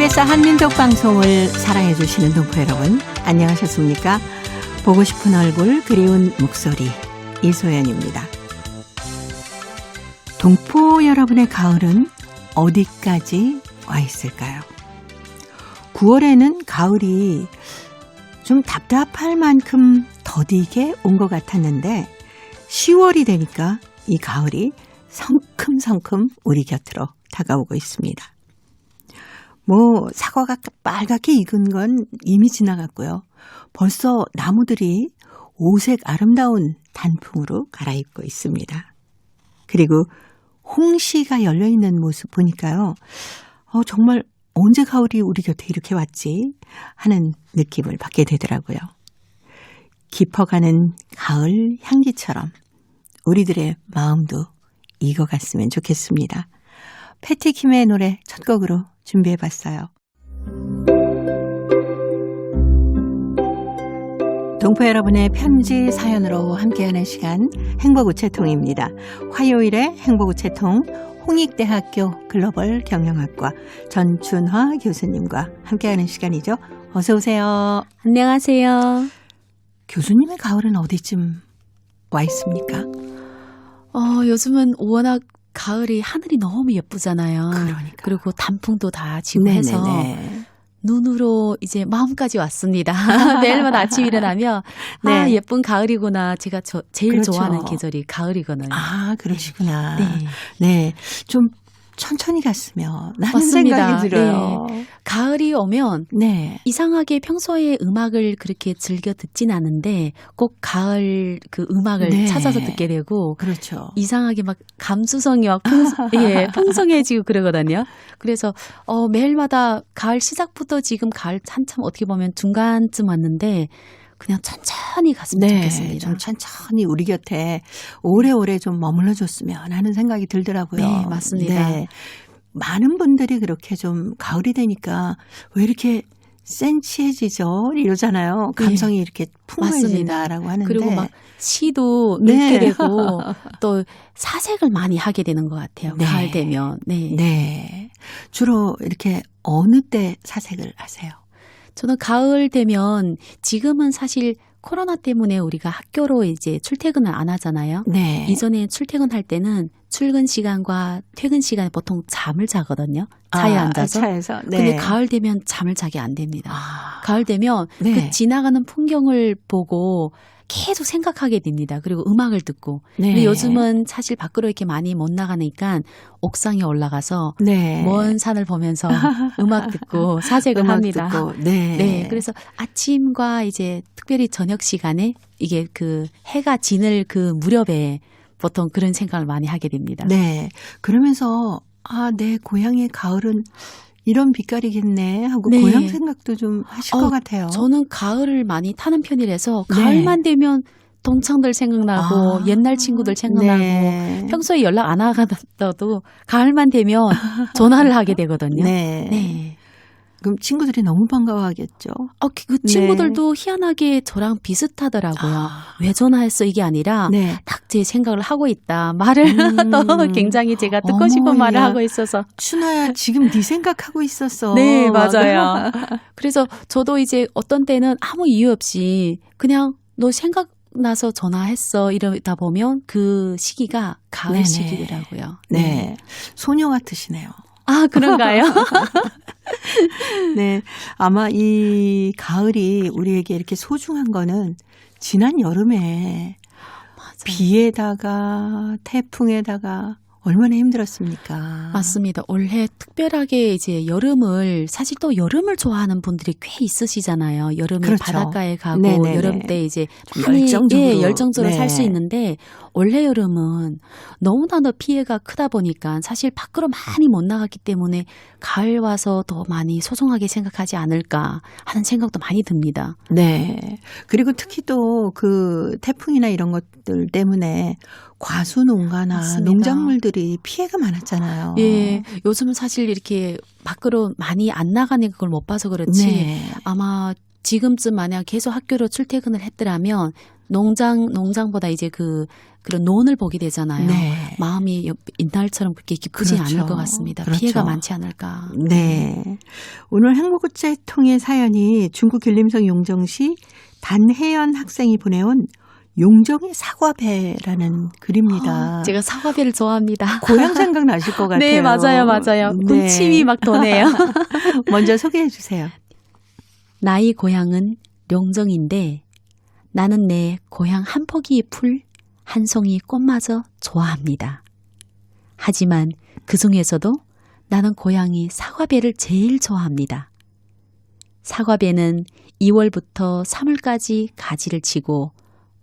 KBS 한민족 방송을 사랑해 주시는 동포 여러분, 안녕하셨습니까? 보고 싶은 얼굴, 그리운 목소리, 이소연입니다. 동포 여러분의 가을은 어디까지 와 있을까요? 9월에는 가을이 좀 답답할 만큼 더디게 온 것 같았는데 10월이 되니까 이 가을이 성큼성큼 우리 곁으로 다가오고 있습니다. 사과가 빨갛게 익은 건 이미 지나갔고요. 벌써 나무들이 오색 아름다운 단풍으로 갈아입고 있습니다. 그리고 홍시가 열려있는 모습 보니까요. 정말 언제 가을이 우리 곁에 이렇게 왔지 하는 느낌을 받게 되더라고요. 깊어가는 가을 향기처럼 우리들의 마음도 익어갔으면 좋겠습니다. 패티킴의 노래 첫 곡으로 준비해봤어요. 동포 여러분의 편지 사연으로 함께하는 시간 행복우체통입니다. 화요일에 행복우체통 홍익대학교 글로벌 경영학과 전춘화 교수님과 함께하는 시간이죠. 어서 오세요. 안녕하세요. 교수님의 가을은 어디쯤 와 있습니까? 요즘은 워낙 가을이 하늘이 너무 예쁘잖아요. 그러니까. 그리고 단풍도 다 지고 해서 눈으로 이제 마음까지 왔습니다. 매일마다 아침 일어나면 네. 예쁜 가을이구나. 제가 제일 그렇죠. 좋아하는 계절이 가을이거든요. 아, 그러시구나. 네. 네. 좀 천천히 갔으면 하는 맞습니다. 생각이 들어요. 네. 가을이 오면 네. 이상하게 평소에 음악을 그렇게 즐겨 듣진 않은데 꼭 가을 그 음악을 네. 찾아서 듣게 되고 그렇죠. 이상하게 막 감수성이 막 풍성해지고 그러거든요. 그래서 매일마다 가을 시작부터 지금 가을 한참 어떻게 보면 중간쯤 왔는데 그냥 천천히 갔으면 좋겠습니다. 좀 천천히 우리 곁에 오래오래 좀 머물러 줬으면 하는 생각이 들더라고요. 네, 맞습니다. 네. 많은 분들이 그렇게 좀 가을이 되니까 왜 이렇게 센치해지죠? 이러잖아요. 감성이 이렇게 풍부해진다라고 하는데. 그리고 막 시도 네. 읽게 되고 또 사색을 많이 하게 되는 것 같아요. 네. 가을 되면. 네. 네. 주로 이렇게 어느 때 사색을 하세요? 저는 가을 되면 지금은 사실 코로나 때문에 우리가 학교로 이제 출퇴근을 안 하잖아요. 네. 이전에 출퇴근할 때는 출근 시간과 퇴근 시간에 보통 잠을 자거든요. 차에 앉아서. 차에서. 네. 근데 가을 되면 잠을 자게 안 됩니다. 가을 되면 네. 그 지나가는 풍경을 보고 계속 생각하게 됩니다. 그리고 음악을 듣고. 네. 근데 요즘은 사실 밖으로 이렇게 많이 못 나가니까 옥상에 올라가서 네. 먼 산을 보면서 음악 듣고 사색을 음악 합니다. 듣고. 네. 네. 그래서 아침과 이제 특별히 저녁 시간에 이게 그 해가 지는 그 무렵에 보통 그런 생각을 많이 하게 됩니다. 네. 그러면서 내 고향의 가을은 이런 빛깔이겠네 하고 네. 고향 생각도 좀 하실 것 같아요. 저는 가을을 많이 타는 편이라서 네. 가을만 되면 동창들 생각나고 옛날 친구들 생각나고 네. 평소에 연락 안 하다도 가을만 되면 전화를 하게 되거든요. 네. 네. 그럼 친구들이 너무 반가워하겠죠. 그 친구들도 희한하게 저랑 비슷하더라고요. 왜 전화했어 이게 아니라 네. 딱 제 생각을 하고 있다. 말을 또 굉장히 제가 듣고 싶은 말을 야. 하고 있어서. 춘아야 지금 네 생각하고 있었어. 네, 맞아요. 그래서 저도 이제 어떤 때는 아무 이유 없이 그냥 너 생각나서 전화했어 이러다 보면 그 시기가 가을 네네. 시기더라고요. 네. 소녀 같으시네요. 아, 그런가요? 네. 아마 이 가을이 우리에게 이렇게 소중한 거는 지난 여름에 비에다가 태풍에다가 얼마나 힘들었습니까? 맞습니다. 올해 특별하게 이제 여름을 사실 또 여름을 좋아하는 분들이 꽤 있으시잖아요. 여름에 그렇죠. 바닷가에 가고 네네네. 여름 때 이제 좀 열정적으로. 열정적으로 네. 살 수 있는데 올해 여름은 너무나도 피해가 크다 보니까 사실 밖으로 많이 못 나갔기 때문에 가을 와서 더 많이 소중하게 생각하지 않을까 하는 생각도 많이 듭니다. 네. 그리고 특히 또 그 태풍이나 이런 것들 때문에 과수 농가나 맞습니다. 농작물들이 피해가 많았잖아요. 예, 요즘은 사실 이렇게 밖으로 많이 안 나가는 걸 못 봐서 그렇지 네. 아마 지금쯤 만약 계속 학교로 출퇴근을 했더라면 농장보다 이제 그런 논을 보게 되잖아요. 네. 마음이 옛날처럼 그렇게 기쁘지 그렇죠. 않을 것 같습니다. 그렇죠. 피해가 많지 않을까. 네. 오늘 행복우체 통의 사연이 중국 길림성 용정시 단혜연 학생이 보내온 용정의 사과배라는 글입니다. 제가 사과배를 좋아합니다. 고향 생각 나실 것 같아요. 네, 맞아요. 군침이 막 도네요. 먼저 소개해 주세요. 나의 고향은 용정인데 나는 내 고향 한 포기의 풀, 한 송이 꽃마저 좋아합니다. 하지만 그 중에서도 나는 고향이 사과배를 제일 좋아합니다. 사과배는 2월부터 3월까지 가지를 치고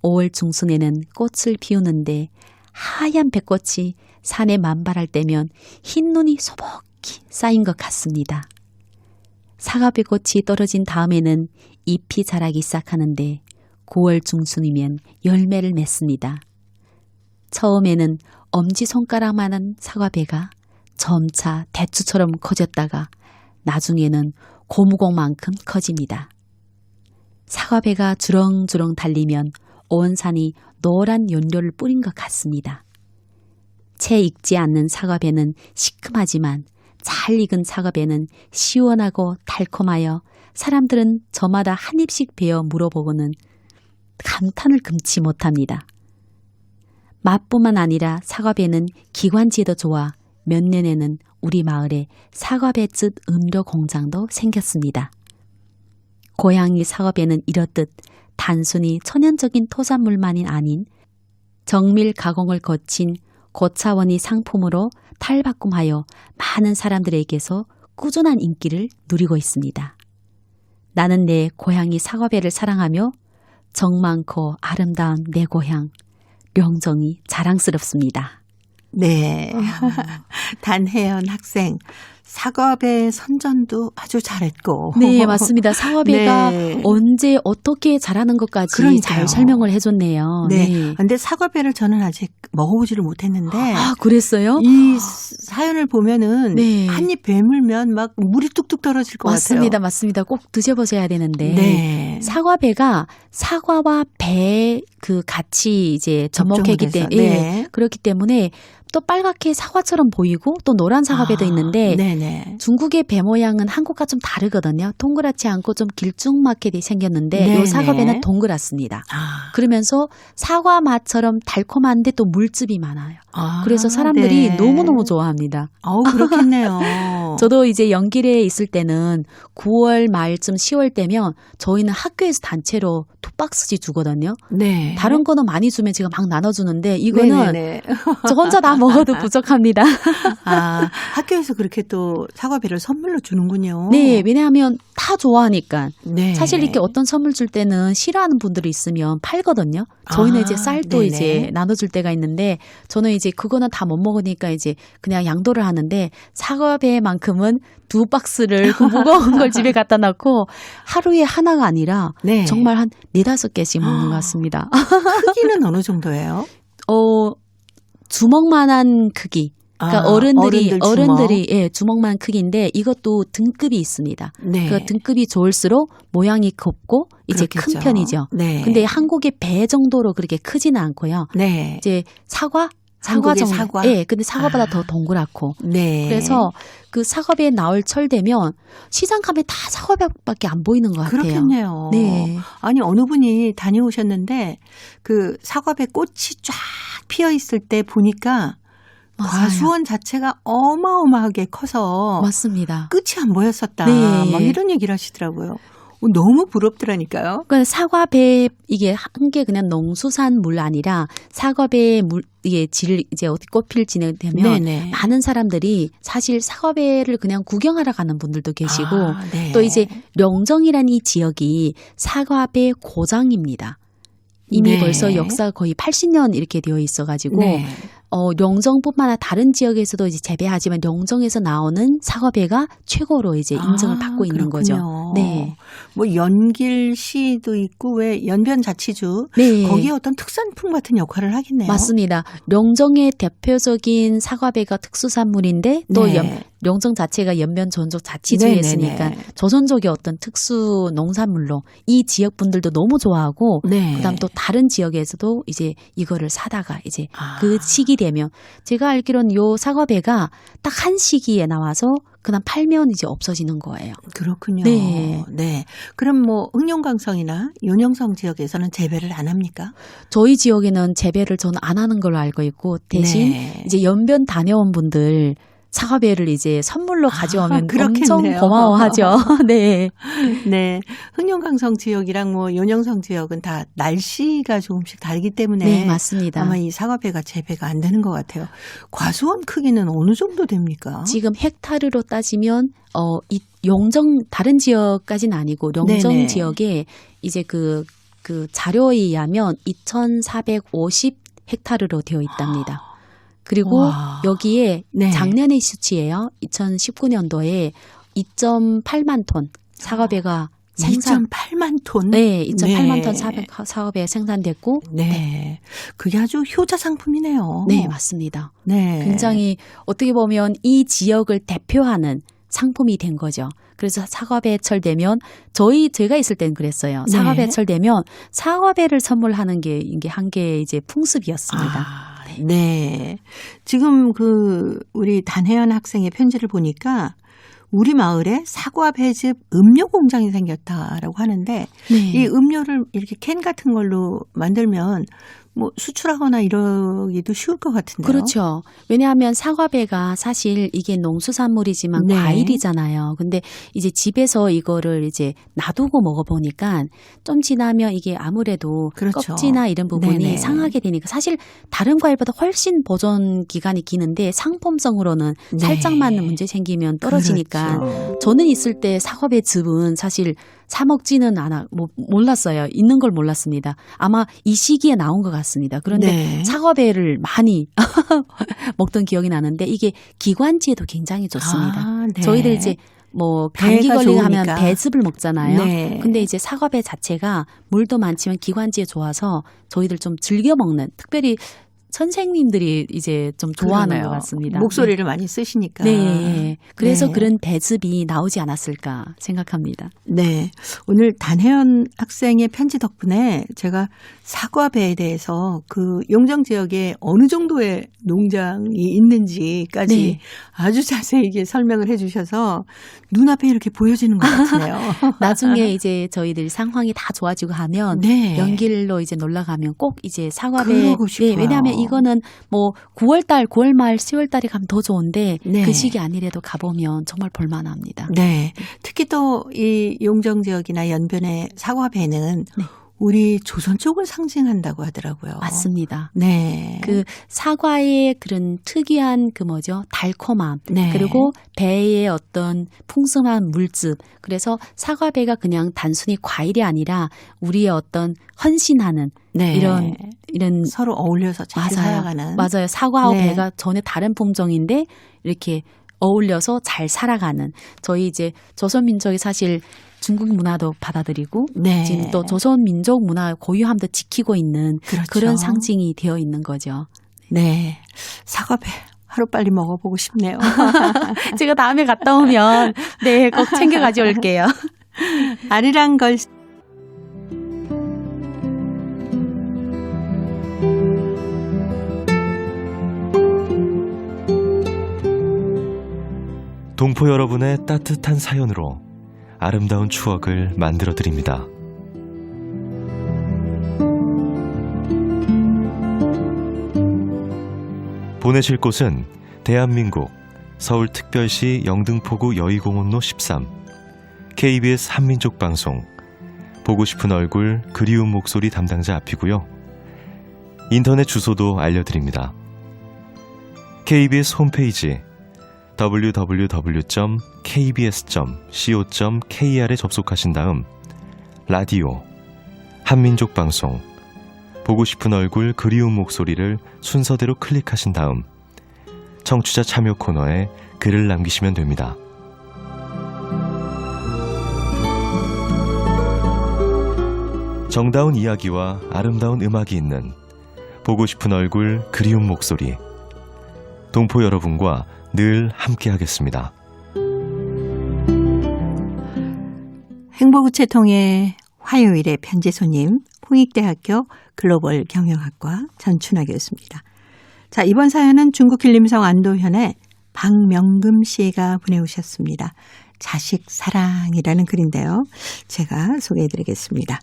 5월 중순에는 꽃을 피우는데 하얀 배꽃이 산에 만발할 때면 흰 눈이 소복히 쌓인 것 같습니다. 사과배꽃이 떨어진 다음에는 잎이 자라기 시작하는데 9월 중순이면 열매를 맺습니다. 처음에는 엄지손가락만한 사과배가 점차 대추처럼 커졌다가 나중에는 고무공만큼 커집니다. 사과배가 주렁주렁 달리면 온 산이 노란 연료를 뿌린 것 같습니다. 채 익지 않는 사과배는 시큼하지만 잘 익은 사과배는 시원하고 달콤하여 사람들은 저마다 한 입씩 베어 물어보고는 감탄을 금치 못합니다. 맛뿐만 아니라 사과배는 기관지에도 좋아 몇 년에는 우리 마을에 사과배즙 음료 공장도 생겼습니다. 고향의 사과배는 이렇듯 단순히 천연적인 토산물만이 아닌 정밀 가공을 거친 고차원의 상품으로 탈바꿈하여 많은 사람들에게서 꾸준한 인기를 누리고 있습니다. 나는 내 고향의 사과배를 사랑하며 정 많고 아름다운 내 고향 령정이 자랑스럽습니다. 네. 단혜연 학생. 사과배 선전도 아주 잘했고. 네, 맞습니다. 사과배가 네. 언제 어떻게 자라는 것까지 그러니까요. 잘 설명을 해줬네요. 네. 근데 사과배를 저는 아직 먹어보지를 못했는데. 아, 그랬어요? 이 사연을 보면은 네. 한 입 베물면 막 물이 뚝뚝 떨어질 것 맞습니다. 같아요. 맞습니다. 꼭 드셔보셔야 되는데. 네. 사과배가 사과와 배 같이 이제 접목했기 접종을 해서. 때문에 네. 그렇기 때문에 또 빨갛게 사과처럼 보이고 또 노란 사과배도 있는데 네네. 중국의 배 모양은 한국과 좀 다르거든요. 동그랗지 않고 좀 길쭉맣게 생겼는데 네네. 이 사과배는 동그랗습니다. 아. 그러면서 사과 맛처럼 달콤한데 또 물즙이 많아요. 아, 그래서 사람들이 네. 너무너무 좋아합니다. 그렇겠네요. 저도 이제 연길에 있을 때는 9월 말쯤 10월 때면 저희는 학교에서 단체로 2박스씩 주거든요. 네. 다른 거는 많이 주면 제가 막 나눠주는데 이거는 네네네. 저 혼자 다 먹어도 부족합니다. 아, 학교에서 그렇게 또 사과배를 선물로 주는군요. 네, 왜냐하면 다 좋아하니까. 네. 사실 이렇게 어떤 선물 줄 때는 싫어하는 분들이 있으면 팔거든요. 저희는 아, 이제 쌀도 네네. 이제 나눠줄 때가 있는데 저는 이제 그거는 다 못 먹으니까 이제 그냥 양도를 하는데 사과배만큼은 2박스를 그 무거운 걸 집에 갖다 놓고 하루에 하나가 아니라 네. 정말 한 4-5개씩 먹는 것 같습니다. 크기는 어느 정도예요? 주먹만한 크기. 그러니까 아, 어른들이 주먹. 예, 주먹만 크기인데 이것도 등급이 있습니다. 네. 그 등급이 좋을수록 모양이 곱고 이제 그렇겠죠. 큰 편이죠. 네. 근데 한국의 배 정도로 그렇게 크지는 않고요. 네. 이제 사과 한국의 정도. 사과? 예, 근데 사과보다 아. 더 동그랗고. 네. 그래서 그 사과배 나올 철 되면 시장 가면 다 사과배밖에 안 보이는 것 같아요. 그렇겠네요. 네. 아니 어느 분이 다녀오셨는데 그 사과배 꽃이 쫙 피어 있을 때 보니까 맞아요. 과수원 자체가 어마어마하게 커서 맞습니다. 끝이 안 보였었다. 네. 막 이런 얘기를 하시더라고요. 너무 부럽더라니까요. 그러니까 사과배 이게 한 게 그냥 농수산물 아니라 사과배 물 이게 질 이제 어디 꽃필 진행되면 네네. 많은 사람들이 사실 사과배를 그냥 구경하러 가는 분들도 계시고 아, 네. 또 이제 령정이라는 이 지역이 사과배 고장입니다. 이미 네. 벌써 역사가 거의 80년 이렇게 되어 있어가지고 네. 령정뿐만 아니라 다른 지역에서도 이제 재배하지만 령정에서 나오는 사과배가 최고로 이제 인정을 받고 있는 거죠. 그렇군요. 네. 뭐 연길시도 있고 왜 연변자치주 네. 거기에 어떤 특산품 같은 역할을 하겠네요. 맞습니다. 령정의 대표적인 사과배가 특수산물인데 또 네. 영정 자체가 연면 전족 자치주의였으니까 네네네. 조선족의 어떤 특수 농산물로 이 지역 분들도 너무 좋아하고 네. 그다음 또 다른 지역에서도 이제 이거를 사다가 이제 아. 그 시기 되면 제가 알기로는 요 사과배가 딱 한 시기에 나와서 그다음 팔면 이제 없어지는 거예요. 그렇군요. 네. 네. 그럼 뭐 흥룡강성이나 윤영성 지역에서는 재배를 안 합니까? 저희 지역에는 재배를 저는 안 하는 걸로 알고 있고 대신 네. 이제 연변 다녀온 분들 사과배를 이제 선물로 가져오면 그렇겠네요. 엄청 고마워하죠. 네. 네. 흥룡강성 지역이랑 뭐 윤영성 지역은 다 날씨가 조금씩 다르기 때문에 네, 맞습니다. 아마 이 사과배가 재배가 안 되는 것 같아요. 과수원 크기는 어느 정도 됩니까? 지금 헥타르로 따지면 이 용정 다른 지역까지는 아니고 용정 네네. 지역에 이제 그 자료에 의하면 2,450 헥타르로 되어 있답니다. 그리고 와. 여기에 네. 작년의 수치예요. 2019년도에 2.8만 톤 사과배가 생산. 2.8만 톤? 네, 2.8만 네. 톤 사과배 생산됐고. 네. 그게 아주 효자 상품이네요. 네, 맞습니다. 네. 굉장히 어떻게 보면 이 지역을 대표하는 상품이 된 거죠. 그래서 사과배철 되면 제가 있을 땐 그랬어요. 네. 사과배철 되면 사과배를 선물하는 게 이게 한 개 이제 풍습이었습니다. 아, 네. 지금 우리 단혜연 학생의 편지를 보니까 우리 마을에 사과 배즙 음료 공장이 생겼다라고 하는데 네. 이 음료를 이렇게 캔 같은 걸로 만들면 뭐 수출하거나 이러기도 쉬울 것 같은데요. 그렇죠. 왜냐하면 사과배가 사실 이게 농수산물이지만 네. 과일이잖아요. 근데 이제 집에서 이거를 이제 놔두고 먹어보니까 좀 지나면 이게 아무래도 그렇죠. 껍질이나 이런 부분이 네네. 상하게 되니까 사실 다른 과일보다 훨씬 보존 기간이 기는데 상품성으로는 네. 살짝만 문제 생기면 떨어지니까 그렇죠. 저는 있을 때 사과배 즙은 사실 사 먹지는 몰랐어요. 있는 걸 몰랐습니다. 아마 이 시기에 나온 것 같습니다. 그런데 네. 사과배를 많이 먹던 기억이 나는데 이게 기관지에도 굉장히 좋습니다. 아, 네. 저희들 이제 뭐 감기 배가 걸리고 하면 좋으니까. 배즙을 먹잖아요. 네. 근데 이제 사과배 자체가 물도 많지만 기관지에 좋아서 저희들 좀 즐겨 먹는 특별히 선생님들이 이제 좀 좋아하는 그러네요. 것 같습니다. 목소리를 많이 쓰시니까. 네. 그래서 네. 그런 배즙이 나오지 않았을까 생각합니다. 네. 오늘 단혜연 학생의 편지 덕분에 제가 사과배에 대해서 용정 지역에 어느 정도의 농장이 있는지까지 네. 아주 자세하게 설명을 해 주셔서 눈앞에 이렇게 보여지는 것 같으네요. 나중에 이제 저희들 상황이 다 좋아지고 하면 네. 연길로 이제 놀러 가면 꼭 이제 사과배. 그러고 싶어요. 왜냐하면 이거는 뭐 9월 말 10월 달에 가면 더 좋은데 네. 그 시기 아니래도 가보면 정말 볼만합니다. 네. 특히 또 이 용정 지역이나 연변의 사과배는 네. 우리 조선 쪽을 상징한다고 하더라고요. 맞습니다. 네. 그 사과의 그런 특이한 달콤함 네. 그리고 배의 어떤 풍성한 물즙 그래서 사과배가 그냥 단순히 과일이 아니라 우리의 어떤 헌신하는 네. 이런 서로 어울려서 잘 살아가는. 맞아요. 사과하고 네. 배가 전혀 다른 품종인데 이렇게 어울려서 잘 살아가는 저희 이제 조선민족이 사실 중국 문화도 받아들이고 네. 지금 또 조선민족 문화 고유함도 지키고 있는 그렇죠. 그런 상징이 되어 있는 거죠. 네. 사과배 하루빨리 먹어보고 싶네요. 제가 다음에 갔다 오면 네, 꼭 챙겨 가져올게요. 아리랑 걸 동포 여러분의 따뜻한 사연으로 아름다운 추억을 만들어 드립니다. 보내실 곳은 대한민국 서울특별시 영등포구 여의공원로 13 KBS 한민족방송 보고 싶은 얼굴 그리운 목소리 담당자 앞이고요. 인터넷 주소도 알려드립니다. KBS 홈페이지 www.kbs.co.kr에 접속하신 다음 라디오, 한민족방송, 보고 싶은 얼굴 그리운 목소리를 순서대로 클릭하신 다음 청취자 참여 코너에 글을 남기시면 됩니다. 정다운 이야기와 아름다운 음악이 있는 보고 싶은 얼굴 그리운 목소리 동포 여러분과 늘 함께하겠습니다. 행복우체통의 화요일의 편지 손님, 홍익대학교 글로벌 경영학과 전춘하 교수입니다. 자, 이번 사연은 중국 길림성 안도현의 박명금 씨가 보내오셨습니다. 자식 사랑이라는 글인데요. 제가 소개해드리겠습니다.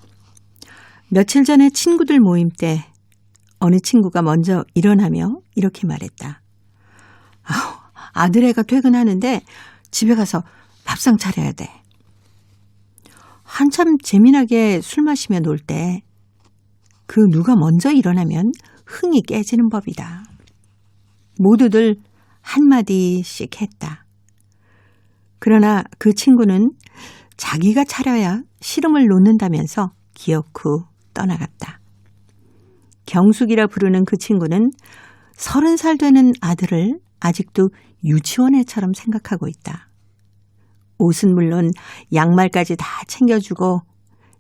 며칠 전에 친구들 모임 때 어느 친구가 먼저 일어나며 이렇게 말했다. 아들애가 퇴근하는데 집에 가서 밥상 차려야 돼. 한참 재미나게 술 마시며 놀 때 그 누가 먼저 일어나면 흥이 깨지는 법이다. 모두들 한마디씩 했다. 그러나 그 친구는 자기가 차려야 시름을 놓는다면서 기억 후 떠나갔다. 경숙이라 부르는 그 친구는 30살 되는 아들을 아직도 유치원 애처럼 생각하고 있다. 옷은 물론 양말까지 다 챙겨주고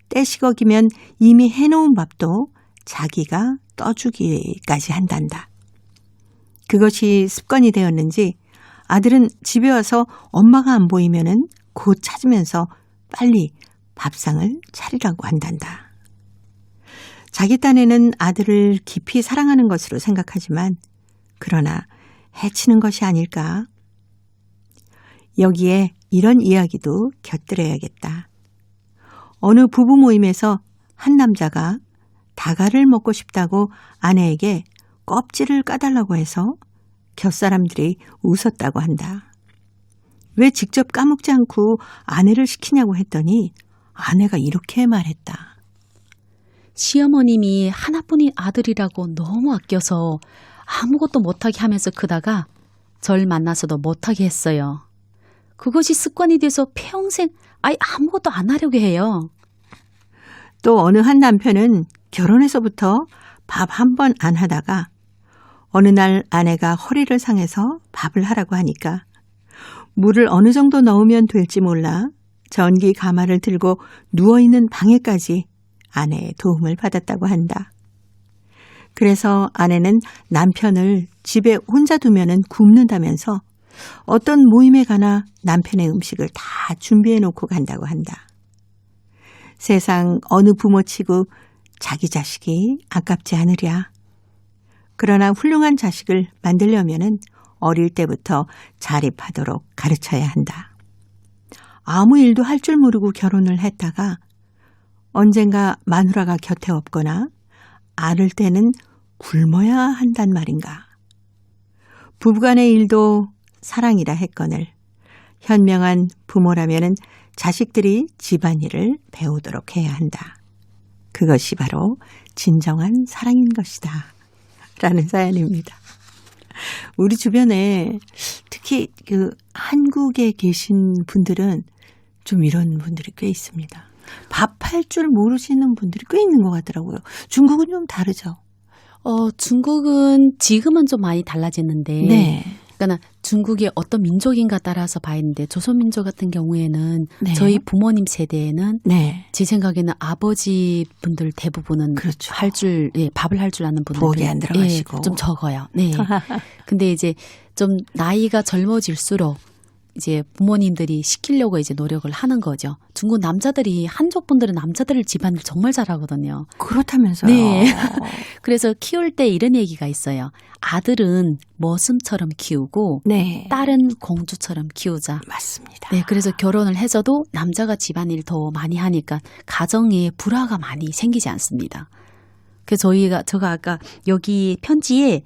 때식어기면 이미 해놓은 밥도 자기가 떠주기까지 한단다. 그것이 습관이 되었는지 아들은 집에 와서 엄마가 안 보이면은 곧 찾으면서 빨리 밥상을 차리라고 한단다. 자기 딴에는 아들을 깊이 사랑하는 것으로 생각하지만 그러나 해치는 것이 아닐까? 여기에 이런 이야기도 곁들여야겠다. 어느 부부 모임에서 한 남자가 다가를 먹고 싶다고 아내에게 껍질을 까달라고 해서 곁사람들이 웃었다고 한다. 왜 직접 까먹지 않고 아내를 시키냐고 했더니 아내가 이렇게 말했다. 시어머님이 하나뿐인 아들이라고 너무 아껴서 아무것도 못하게 하면서 크다가 절 만나서도 못하게 했어요. 그것이 습관이 돼서 평생 아예 아무것도 안 하려고 해요. 또 어느 한 남편은 결혼해서부터 밥 한 번 안 하다가 어느 날 아내가 허리를 상해서 밥을 하라고 하니까 물을 어느 정도 넣으면 될지 몰라 전기 가마를 들고 누워있는 방에까지 아내의 도움을 받았다고 한다. 그래서 아내는 남편을 집에 혼자 두면은 굶는다면서 어떤 모임에 가나 남편의 음식을 다 준비해 놓고 간다고 한다. 세상 어느 부모치고 자기 자식이 아깝지 않으랴. 그러나 훌륭한 자식을 만들려면은 어릴 때부터 자립하도록 가르쳐야 한다. 아무 일도 할 줄 모르고 결혼을 했다가 언젠가 마누라가 곁에 없거나 앓을 때는 굶어야 한단 말인가. 부부간의 일도 사랑이라 했거늘 현명한 부모라면은 자식들이 집안일을 배우도록 해야 한다. 그것이 바로 진정한 사랑인 것이다. 라는 사연입니다. 우리 주변에 특히 그 한국에 계신 분들은 좀 이런 분들이 꽤 있습니다. 밥할 줄 모르시는 분들이 꽤 있는 것 같더라고요. 중국은 좀 다르죠? 중국은 지금은 좀 많이 달라졌는데 네. 그러니까 중국이 어떤 민족인가 따라서 봐야 하는데 조선민족 같은 경우에는 네. 저희 부모님 세대에는 네. 제 생각에는 아버지 분들 대부분은 그렇죠. 밥을 할 줄 아는 분들 부엌에 안 들어가시고. 좀 적어요. 네. 근데 이제 좀 나이가 젊어질수록 이제 부모님들이 시키려고 이제 노력을 하는 거죠. 중국 남자들이 한족 분들은 남자들을 집안일 정말 잘하거든요. 그렇다면서요. 네. 그래서 키울 때 이런 얘기가 있어요. 아들은 머슴처럼 키우고 네. 딸은 공주처럼 키우자. 맞습니다. 네, 그래서 결혼을 해서도 남자가 집안일 더 많이 하니까 가정에 불화가 많이 생기지 않습니다. 그래서 제가 아까 여기 편지에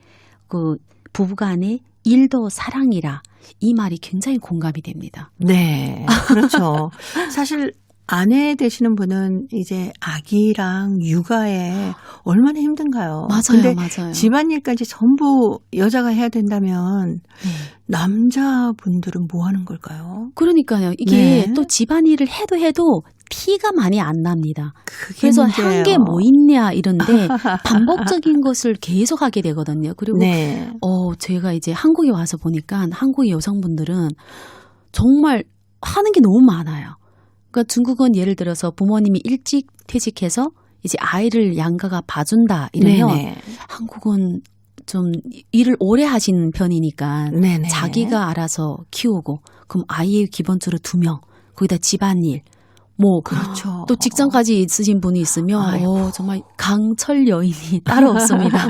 그 부부간의 일도 사랑이라 이 말이 굉장히 공감이 됩니다. 네, 그렇죠. 사실 아내 되시는 분은 이제 아기랑 육아에 얼마나 힘든가요? 맞아요, 근데 맞아요. 집안일까지 전부 여자가 해야 된다면 네. 남자분들은 뭐 하는 걸까요? 그러니까요. 이게 네. 또 집안일을 해도 티가 많이 안 납니다. 그게 그래서 문제예요. 한 게 뭐 있냐 이런데 반복적인 것을 계속 하게 되거든요. 그리고 네. 제가 이제 한국에 와서 보니까 한국의 여성분들은 정말 하는 게 너무 많아요. 그러니까 중국은 예를 들어서 부모님이 일찍 퇴직해서 이제 아이를 양가가 봐준다 이러면 네네. 한국은 좀 일을 오래 하시는 편이니까 네네. 자기가 알아서 키우고 그럼 아이 기본적으로 2명 거기다 집안일 뭐 그렇죠. 또 직장까지 있으신 분이 있으면 아이고. 정말 강철 여인이 따로 없습니다.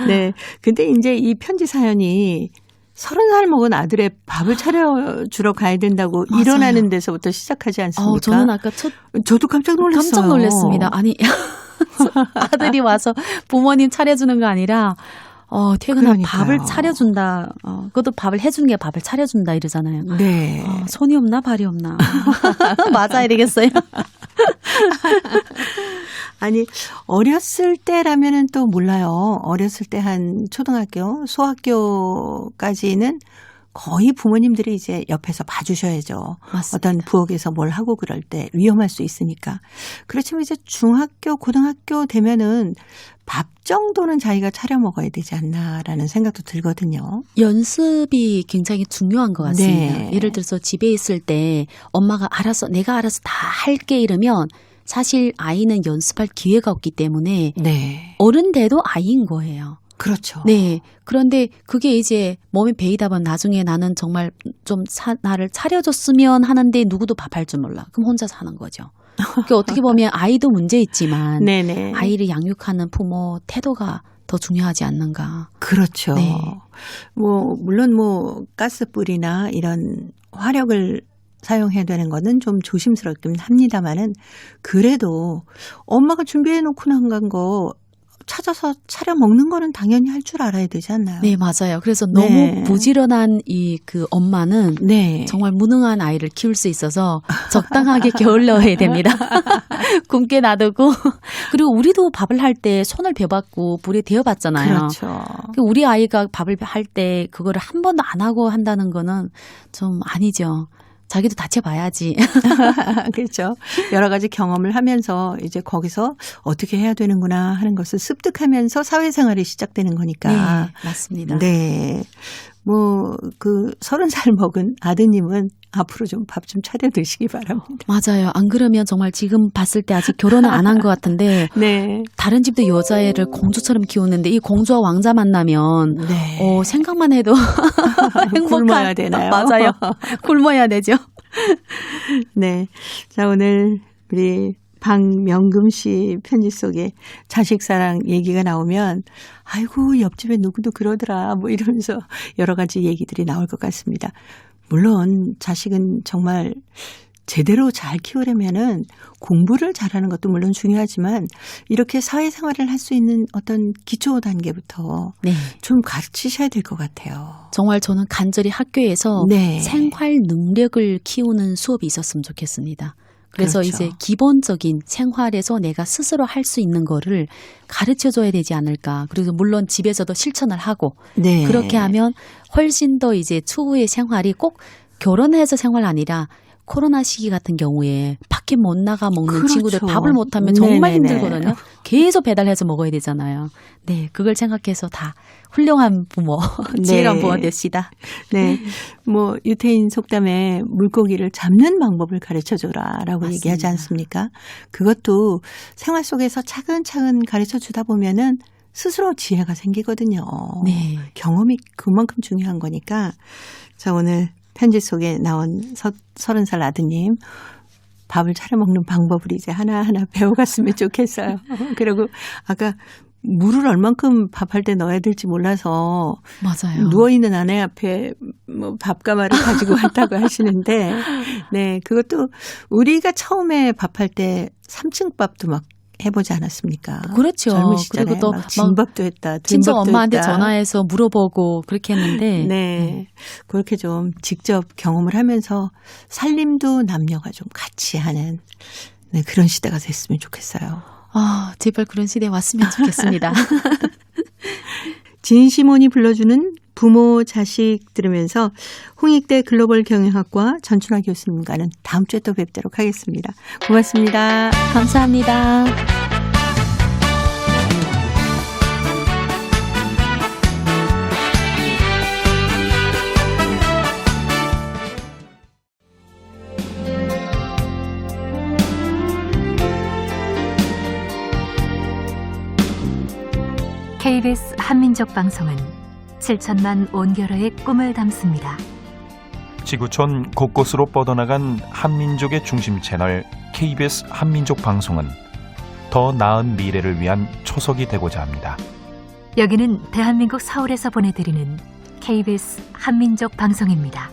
네. 근데 이제 이 편지 사연이 30살 먹은 아들의 밥을 차려주러 가야 된다고 맞아요. 일어나는 데서부터 시작하지 않습니까? 저는 아까 저도 깜짝 놀랐어요. 깜짝 놀랐습니다. 아니 아들이 와서 부모님 차려주는 거 아니라 퇴근하고 그러니까요. 밥을 차려준다. 그것도 밥을 해주는 게 밥을 차려준다 이러잖아요. 네. 손이 없나 발이 없나. 맞아야 되겠어요. 아니, 어렸을 때라면은 또 몰라요. 어렸을 때 한 초등학교, 소학교까지는 거의 부모님들이 이제 옆에서 봐주셔야죠. 맞습니다. 어떤 부엌에서 뭘 하고 그럴 때 위험할 수 있으니까. 그렇지만 이제 중학교, 고등학교 되면은 밥 정도는 자기가 차려 먹어야 되지 않나라는 생각도 들거든요. 연습이 굉장히 중요한 것 같습니다. 네. 예를 들어서 집에 있을 때 엄마가 내가 알아서 다 할게 이러면 사실 아이는 연습할 기회가 없기 때문에 네. 어른 돼도 아이인 거예요. 그렇죠. 네. 그런데 그게 이제 몸에 배이다 보면 나중에 나는 정말 좀 나를 차려줬으면 하는데 누구도 밥할 줄 몰라. 그럼 혼자 사는 거죠. 그러니까 어떻게 보면 아이도 문제 있지만 네네. 아이를 양육하는 부모 태도가 더 중요하지 않는가. 그렇죠. 네. 물론 가스불이나 이런 화력을 사용해야 되는 거는 좀 조심스럽긴 합니다만은 그래도 엄마가 준비해 놓고 나간 거 찾아서 차려 먹는 거는 당연히 할 줄 알아야 되지 않나요? 네, 맞아요. 그래서 네. 너무 부지런한 그 엄마는 네. 정말 무능한 아이를 키울 수 있어서 적당하게 게을러야 됩니다. 굶게 놔두고. 그리고 우리도 밥을 할 때 손을 대봤고 불에 데워봤잖아요. 그렇죠. 우리 아이가 밥을 할 때 그거를 한 번도 안 하고 한다는 거는 좀 아니죠. 자기도 다쳐봐야지. 그렇죠. 여러 가지 경험을 하면서 이제 거기서 어떻게 해야 되는구나 하는 것을 습득하면서 사회생활이 시작되는 거니까. 네, 맞습니다. 네. 30살 먹은 아드님은 앞으로 좀 밥 좀 차려 드시기 바랍니다. 맞아요. 안 그러면 정말 지금 봤을 때 아직 결혼을 안 한 것 같은데 네. 다른 집도 여자애를 공주처럼 키우는데 이 공주와 왕자 만나면 네. 생각만 해도 행복한. 굶어야 되나요? 맞아요. 굶어야 되죠. 네. 자, 오늘 우리 박명금 씨 편지 속에 자식 사랑 얘기가 나오면 아이고 옆집에 누구도 그러더라 뭐 이러면서 여러 가지 얘기들이 나올 것 같습니다. 물론 자식은 정말 제대로 잘 키우려면은 공부를 잘하는 것도 물론 중요하지만 이렇게 사회생활을 할 수 있는 어떤 기초 단계부터 네. 좀 가르치셔야 될 것 같아요. 정말 저는 간절히 학교에서 네. 생활 능력을 키우는 수업이 있었으면 좋겠습니다. 그래서 그렇죠. 이제 기본적인 생활에서 내가 스스로 할 수 있는 거를 가르쳐줘야 되지 않을까. 그리고 물론 집에서도 실천을 하고 네. 그렇게 하면 훨씬 더 이제 추후의 생활이 꼭 결혼해서 생활 아니라 코로나 시기 같은 경우에 밖에 못 나가 먹는 그렇죠. 친구들 밥을 못하면 정말 네네네. 힘들거든요. 계속 배달해서 먹어야 되잖아요. 네, 그걸 생각해서 다 훌륭한 부모, 지혜로운 부모 됩시다. 네. 유태인 속담에 물고기를 잡는 방법을 가르쳐줘라라고 맞습니다. 얘기하지 않습니까? 그것도 생활 속에서 차근차근 가르쳐 주다 보면은 스스로 지혜가 생기거든요. 네. 경험이 그만큼 중요한 거니까. 자, 오늘 편지 속에 나온 30살 아드님. 밥을 차려 먹는 방법을 이제 하나하나 배워갔으면 좋겠어요. 그리고 아까 물을 얼만큼 밥할 때 넣어야 될지 몰라서 맞아요. 누워있는 아내 앞에 밥가마를 가지고 왔다고 하시는데, 네, 그것도 우리가 처음에 밥할 때 3층 밥도 막 해보지 않았습니까? 그렇죠. 젊으시잖아요. 그리고 또 막 진밥도 했다. 친정 등밥도 엄마한테 했다. 전화해서 물어보고 그렇게 했는데 네. 그렇게 좀 직접 경험을 하면서 살림도 남녀가 좀 같이 하는 네, 그런 시대가 됐으면 좋겠어요. 제발 그런 시대 왔으면 좋겠습니다. 진시몬이 불러주는 부모 자식 들으면서 홍익대 글로벌 경영학과 전춘화 교수님과는 다음 주에 또 뵙도록 하겠습니다. 고맙습니다. 감사합니다. KBS 한민족 방송은 7천만 온결어의 꿈을 담습니다. 지구촌 곳곳으로 뻗어나간 한민족의 중심 채널 KBS 한민족 방송은 더 나은 미래를 위한 초석이 되고자 합니다. 여기는 대한민국 서울에서 보내드리는 KBS 한민족 방송입니다.